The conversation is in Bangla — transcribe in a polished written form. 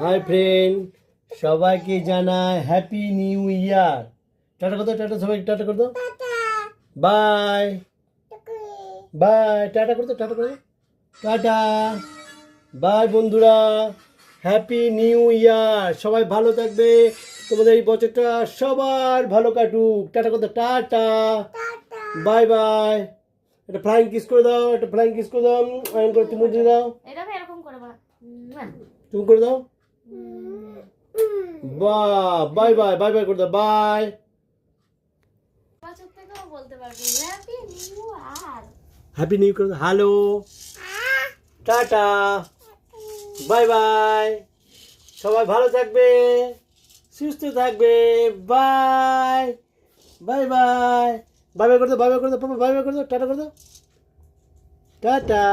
হাই ফ্রেন্ড, সবাইকে জানাই হ্যাপি নিউ ইয়ার। টাটা করতো, টাটা সবাইকে টাটা করতো, বাই বাই, টাটা করতো, টাটা করতো, টাটা বাই বন্ধুরা, হ্যাপি নিউ ইয়ার। সবাই ভালো থাকবে, তোমাদের এই বছরটা সবার ভালো কাটুক। টাটা করতো, টাটা বাই বাই। একটা ফ্লাইং কিস করে দাও, একটা ফ্লাইং কিস করে দাও, আইন করে তুমি দিয়ে দাও, এরকম করে বল। তুমি করে দাও। বাহ, বাই বাই, বাই বাই করে দাও, বাই। বাচ্চা থেকেও বলতে পারবি happy new year. Happy new year, hello, tata, bye bye. সবাই ভালো থাকবে, সুস্থ থাকবে, bye bye bye. Bye bye করে দাও, বাই বাই করে দাও, বাই বাই করে দাও, টাটা করে দাও, টাটা।